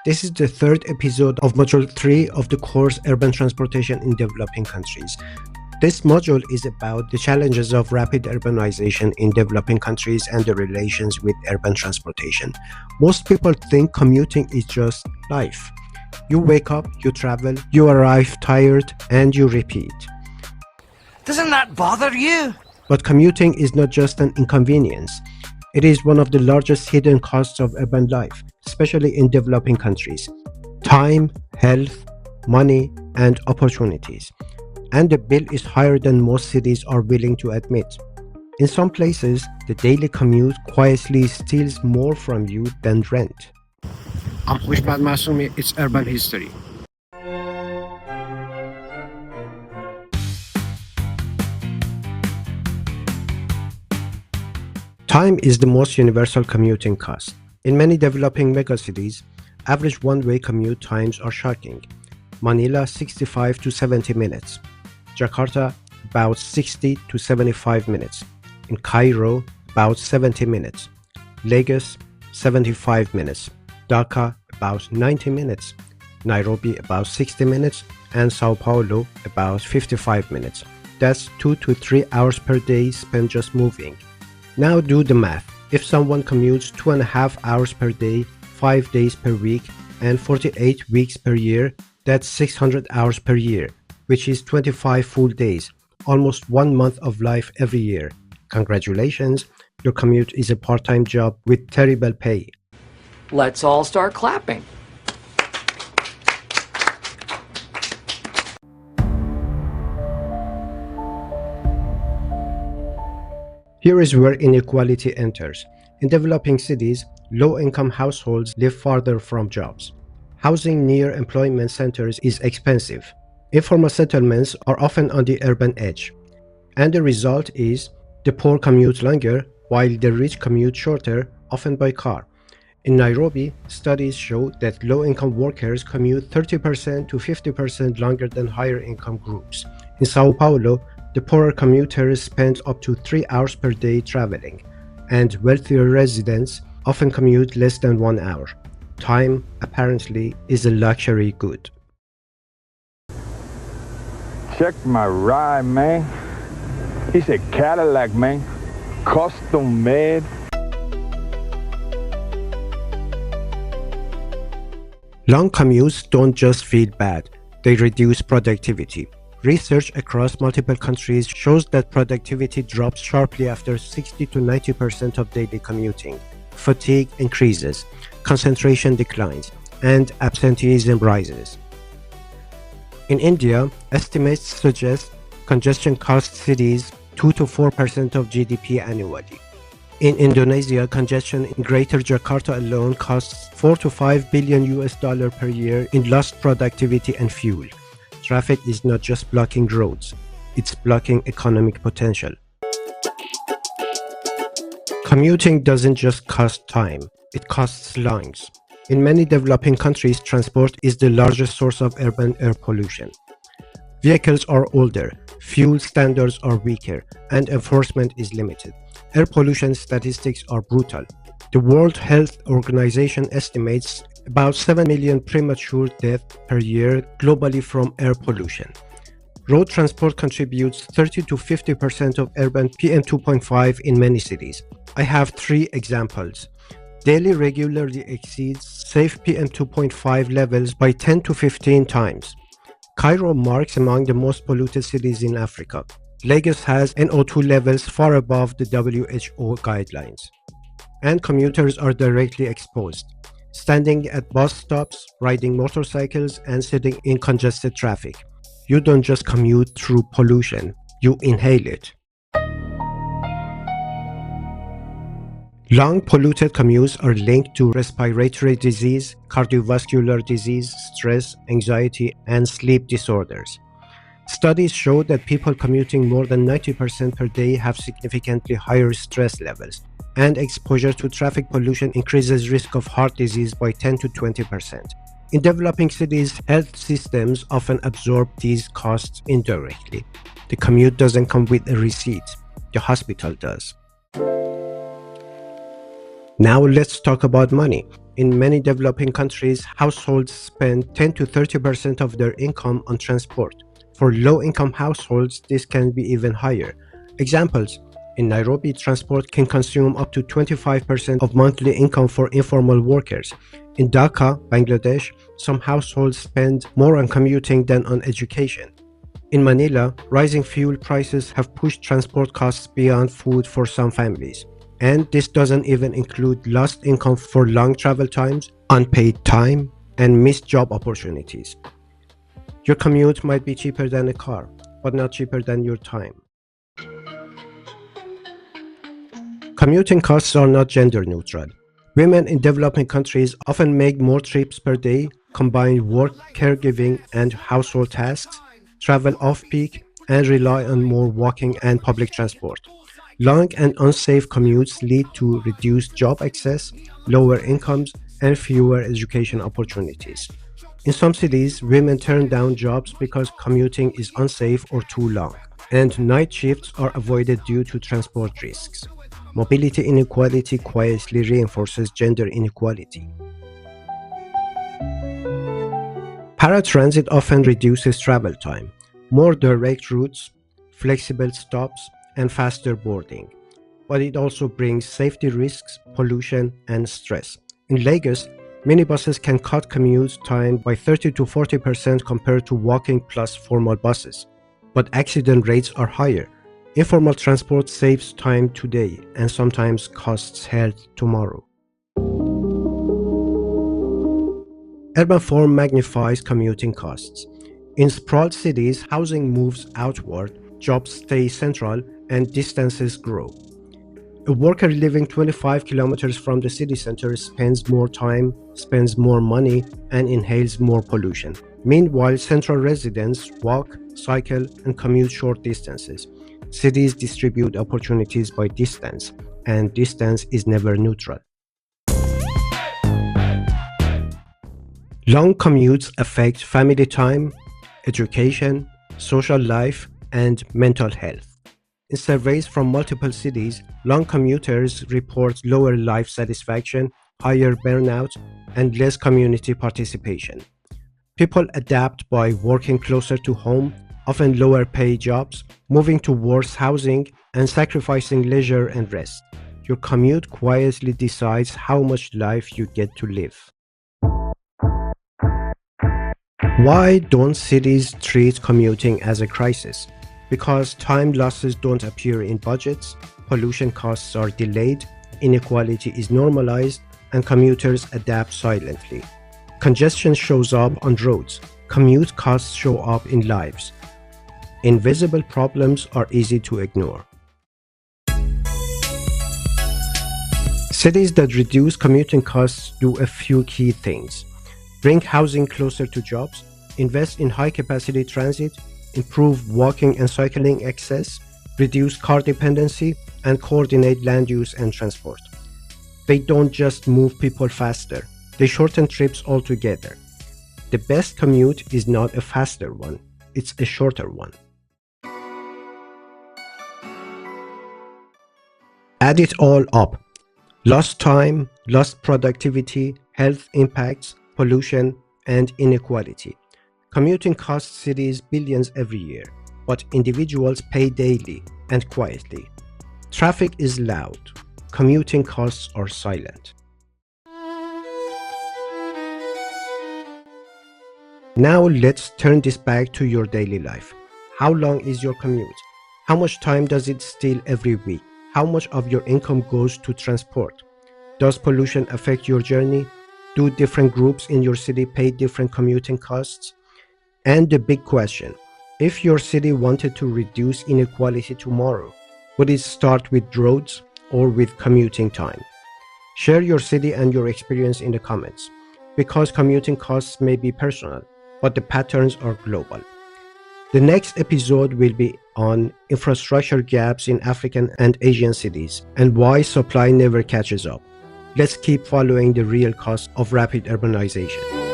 This is the third episode of Module 3 of the course Urban Transportation in Developing Countries. This module is about the challenges of rapid urbanization in developing countries and the relations with urban transportation. Most people think commuting is just life. You wake up, you travel, you arrive tired, and you repeat. Doesn't that bother you? But commuting is not just an inconvenience. It is one of the largest hidden costs of urban life, especially in developing countries. Time, health, money, and opportunities. And the bill is higher than most cities are willing to admit. In some places, the daily commute quietly steals more from you than rent. I'm Hushmat Masumi, it's Urban History. Time is the most universal commuting cost. In many developing megacities, average one-way commute times are shocking. Manila 65 to 70 minutes. Jakarta about 60 to 75 minutes. In Cairo about 70 minutes. Lagos 75 minutes. Dhaka about 90 minutes. Nairobi about 60 minutes. And Sao Paulo about 55 minutes. That's 2 to 3 hours per day spent just moving. Now do the math. If someone commutes 2.5 hours per day, 5 days per week, and 48 weeks per year, that's 600 hours per year, which is 25 full days, almost 1 month of life every year. Congratulations, your commute is a part-time job with terrible pay. Let's all start clapping. Here is where inequality enters. In developing cities, low-income households live farther from jobs. Housing near employment centers is expensive. Informal settlements are often on the urban edge. And the result is the poor commute longer, while the rich commute shorter, often by car. In Nairobi, studies show that low-income workers commute 30% to 50% longer than higher-income groups. In Sao Paulo, the poorer commuters spend up to 3 hours per day traveling, and wealthier residents often commute less than 1 hour. Time, apparently, is a luxury good. Check my ride, man. He's a Cadillac, man. Custom made. Long commutes don't just feel bad, they reduce productivity. Research across multiple countries shows that productivity drops sharply after 60 to 90% of daily commuting. Fatigue increases, concentration declines, and absenteeism rises. In India, estimates suggest congestion costs cities 2 to 4% of GDP annually. In Indonesia, congestion in Greater Jakarta alone costs 4 to 5 billion US$ per year in lost productivity and fuel. Traffic is not just blocking roads, it's blocking economic potential. Commuting doesn't just cost time, it costs lungs. In many developing countries, transport is the largest source of urban air pollution. Vehicles are older, fuel standards are weaker, and enforcement is limited. Air pollution statistics are brutal. The World Health Organization estimates about 7 million premature deaths per year globally from air pollution. Road transport contributes 30 to 50% of urban PM2.5 in many cities. I have 3 examples. Delhi regularly exceeds safe PM2.5 levels by 10 to 15 times. Cairo marks among the most polluted cities in Africa. Lagos has NO2 levels far above the WHO guidelines. And commuters are directly exposed, standing at bus stops, riding motorcycles, and sitting in congested traffic. You don't just commute through pollution, you inhale it. Long polluted commutes are linked to respiratory disease, cardiovascular disease, stress, anxiety, and sleep disorders. Studies show that people commuting more than 90% per day have significantly higher stress levels, and exposure to traffic pollution increases risk of heart disease by 10 to 20%. In developing cities, health systems often absorb these costs indirectly. The commute doesn't come with a receipt, the hospital does. Now let's talk about money. In many developing countries, households spend 10 to 30% of their income on transport. For low-income households, this can be even higher. Examples: in Nairobi, transport can consume up to 25% of monthly income for informal workers. In Dhaka, Bangladesh, some households spend more on commuting than on education. In Manila, rising fuel prices have pushed transport costs beyond food for some families. And this doesn't even include lost income for long travel times, unpaid time, and missed job opportunities. Your commute might be cheaper than a car, but not cheaper than your time. Commuting costs are not gender neutral. Women in developing countries often make more trips per day, combine work, caregiving, and household tasks, travel off-peak, and rely on more walking and public transport. Long and unsafe commutes lead to reduced job access, lower incomes, and fewer education opportunities. In some cities, women turn down jobs because commuting is unsafe or too long, and night shifts are avoided due to transport risks. Mobility inequality quietly reinforces gender inequality. Paratransit often reduces travel time, more direct routes, flexible stops, and faster boarding. But it also brings safety risks, pollution, and stress. In Lagos, minibuses can cut commute time by 30 to 40% compared to walking plus formal buses. But accident rates are higher. Informal transport saves time today and sometimes costs health tomorrow. Urban form magnifies commuting costs. In sprawled cities, housing moves outward, jobs stay central, and distances grow. A worker living 25 kilometers from the city center spends more time, spends more money, and inhales more pollution. Meanwhile, central residents walk, cycle, and commute short distances. Cities distribute opportunities by distance, and distance is never neutral. Long commutes affect family time, education, social life, and mental health. In surveys from multiple cities, long commuters report lower life satisfaction, higher burnout, and less community participation. People adapt by working closer to home, often lower pay jobs, moving to worse housing, and sacrificing leisure and rest. Your commute quietly decides how much life you get to live. Why don't cities treat commuting as a crisis? Because time losses don't appear in budgets, pollution costs are delayed, inequality is normalized, and commuters adapt silently. Congestion shows up on roads, commute costs show up in lives. Invisible problems are easy to ignore. Cities that reduce commuting costs do a few key things: bring housing closer to jobs, invest in high-capacity transit, improve walking and cycling access, reduce car dependency, and coordinate land use and transport. They don't just move people faster, they shorten trips altogether. The best commute is not a faster one, it's a shorter one. Add it all up: lost time, lost productivity, health impacts, pollution, and inequality. Commuting costs cities billions every year, but individuals pay daily and quietly. Traffic is loud, commuting costs are silent. Now let's turn this back to your daily life. How long is your commute? How much time does it steal every week? How much of your income goes to transport? Does pollution affect your journey? Do different groups in your city pay different commuting costs? And the big question: if your city wanted to reduce inequality tomorrow, would it start with roads or with commuting time? Share your city and your experience in the comments, because commuting costs may be personal, but the patterns are global. The next episode will be on infrastructure gaps in African and Asian cities and why supply never catches up. Let's keep following the real cost of rapid urbanization.